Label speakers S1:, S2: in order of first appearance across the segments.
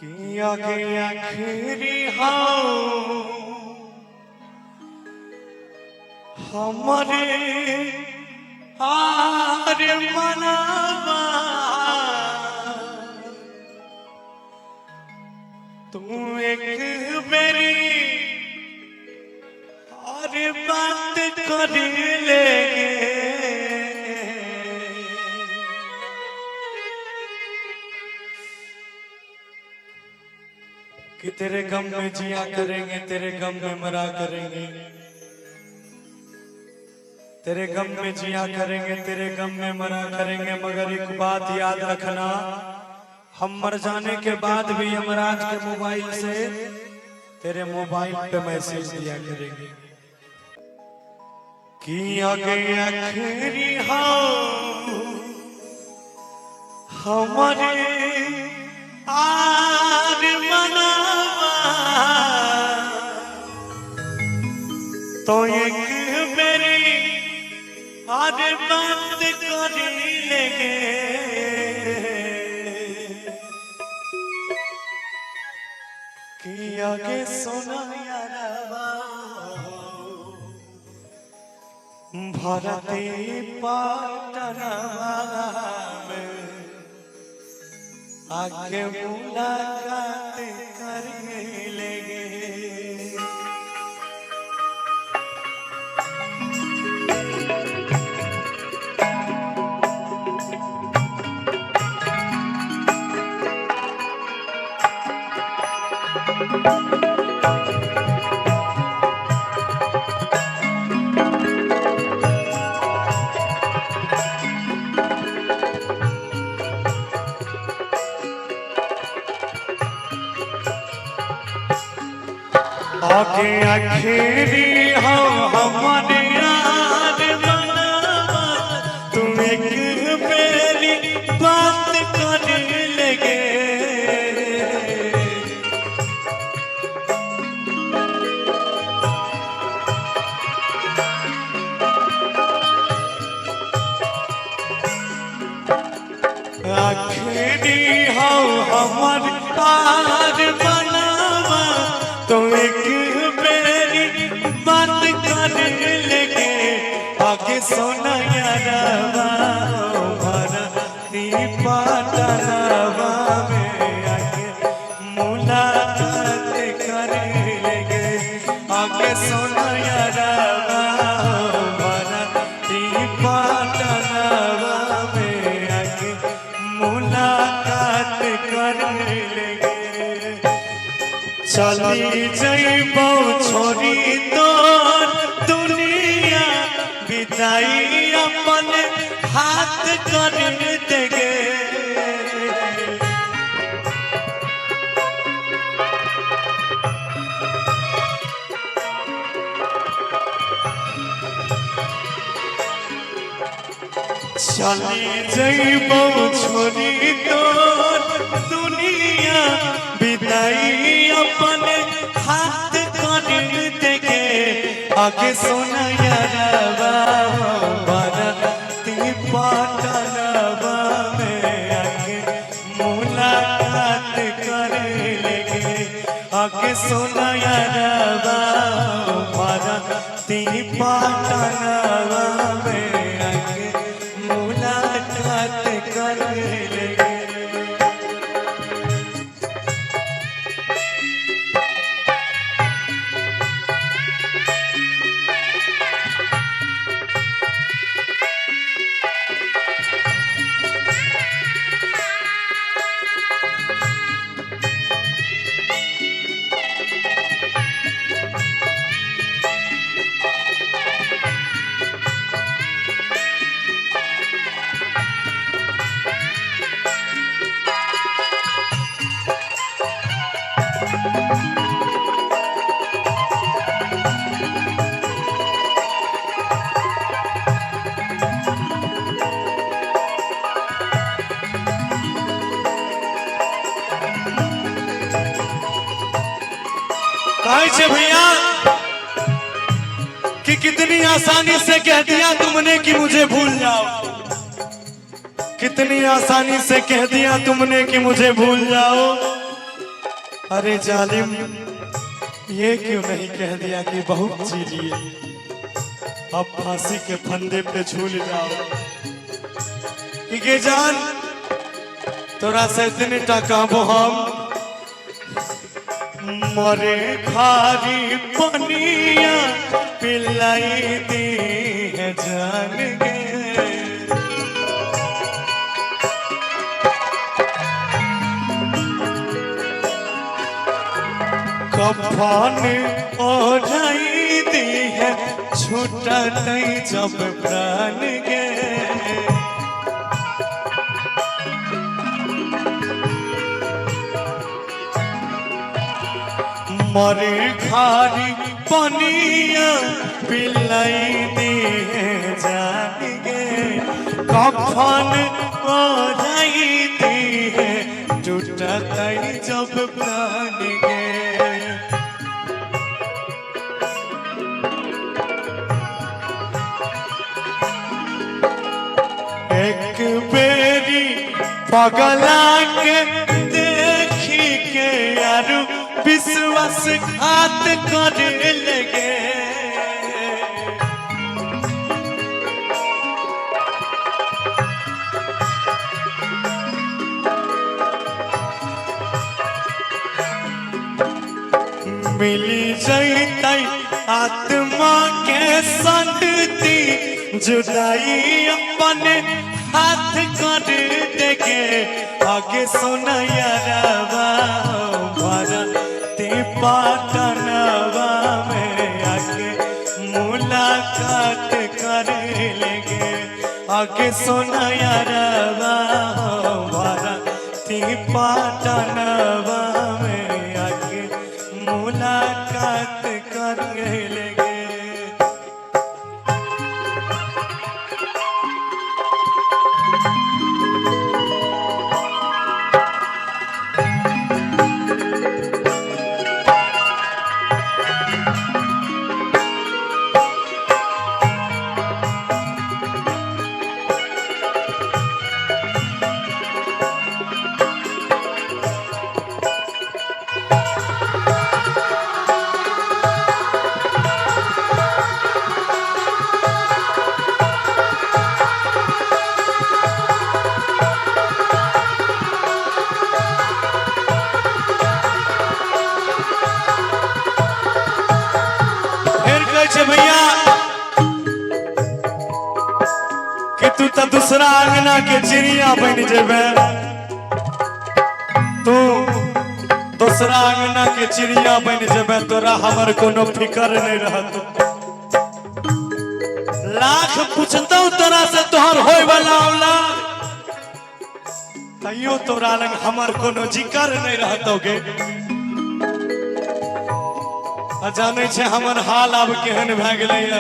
S1: कि आगे आखिरी हाउ हमारे हार मनावा तू एक मेरी हर बात कर लेगे कि तेरे गम में जिया करेंगे, तेरे गम में मरा करेंगे, तेरे गम में जिया करेंगे, तेरे गम में मरा करेंगे। मगर एक बात याद रखना, हम मर जाने के बाद भी यमराज के मोबाइल से तेरे मोबाइल पे मैसेज दिया करेंगे कि आगे आखिरी हमारे आर मनावा तो एक मेरी हर बात कर लेंगे कि आगे सोना यारा भारती पाटना में आगे मुलाकात कर लेंगे। आगे आखिरी हमारे यार मनावा तुम एक मेरी बात कर लेंगे आखिरी हमारे यार मनावा तुम एक मेरी बात कर लेंगे आगे सोना यारा भारती पाटनावा में आगे मुलाकात कर लेंगे आगे सोना यारा भारती पाटनावा में आगे मुलाकात कर लेंगे। चली जइबो छोरी तोर दुनिया विदाई अपन हाथ कर देगे चली जइबो छोरी तोर दुनिया विदाई अपन हाथ कर देगे आगे सोना यारा भारती पाटनावा में आगे मुलाकात कर लेंगे आगे सोना यारा भारती पाटनावा में आगे मुलाकात कर लेंगे। भैया कि कितनी आसानी से कह दिया तुमने कि मुझे भूल जाओ, कितनी आसानी से कह दिया तुमने कि मुझे भूल जाओ। अरे जालिम, ये क्यों नहीं कह दिया कि बहुत जी लिए, अब फांसी के फंदे पे झूल जाओ। कि जान तोरा से इतने टकाबो हम, मरे खारी पनिया पिलाई दी है जान गे। कफन ओढ़ाई दी है छूटा तई जब प्राण गे। मरे खारी पनिया पिलाई दी है जान गे। कफन ओढ़ाई दी है छूटा तई जब प्राण गे। एक बेरी पगला के देखी के यार विश्वास घात करे लगे। मिली जैतई आत्मा के शांति, जुदाई अपने हाथ कर देगे। आगे सुना यारवा भारती पाटनवा में आके मुलाकात कर लेंगे। आगे सुना यारवा भारती पाटनवा में आके मुलाकात कर लेंगे। भैया कि तू तो दूसरा अंगना के चिड़िया बन जेबे। तू दूसरा अंगना के चिड़िया बन जेबे, तोरा हमर कोनो फिकर नहीं रहत। लाख पूछतौ तोरा से तोहर होय वाला औलाद, तैयो तोरा लग हमर कोनो जिक्र नहीं रहतौ गे। जाने छे हमर हाल अब केहन भए गेलैया।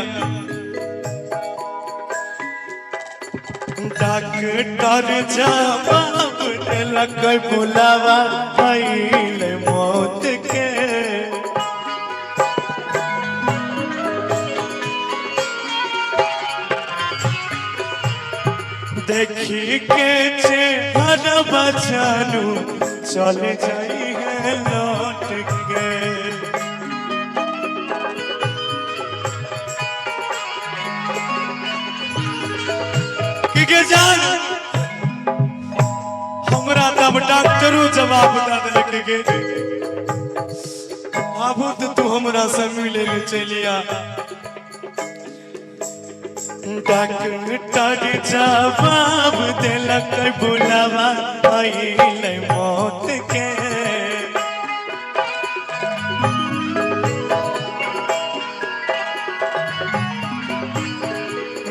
S1: डॉक्टर जवाब देलक बुलावा आइल मौत के। देखी के चेहरा जानू चले जाई है लौट के। जान हमरा तब डॉक्टरों जवाब दे के आबू तो तू हमरा से मिले ले चलिया। डॉक्टर जवाब देलक बुलावा आइल मौत के।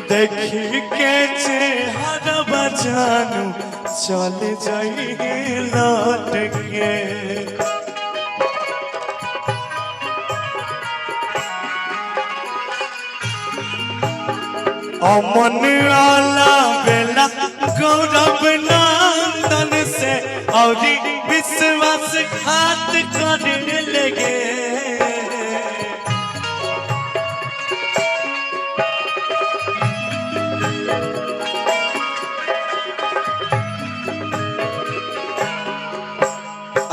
S1: देखी के चेहरा जानू चले जाइए लौट के। अमन आला बेला गौरव नंदन से और विश्वास घात करने लगे।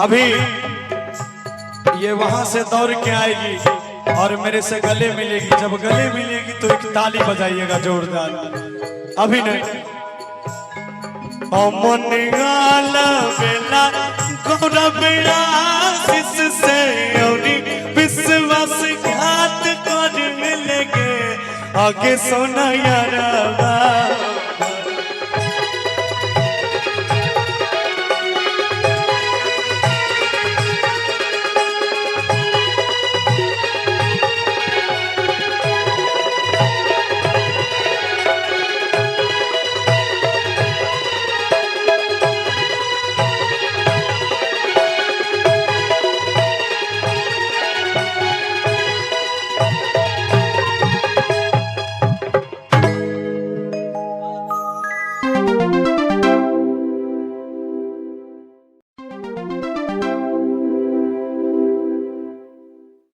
S1: अभी ये वहां से दौड़ के आएगी और मेरे से गले मिलेगी। जब गले मिलेगी तो एक ताली बजाइएगा जोरदार। अभी नहीं से विश्वास घात करने लगे आगे सोना यारा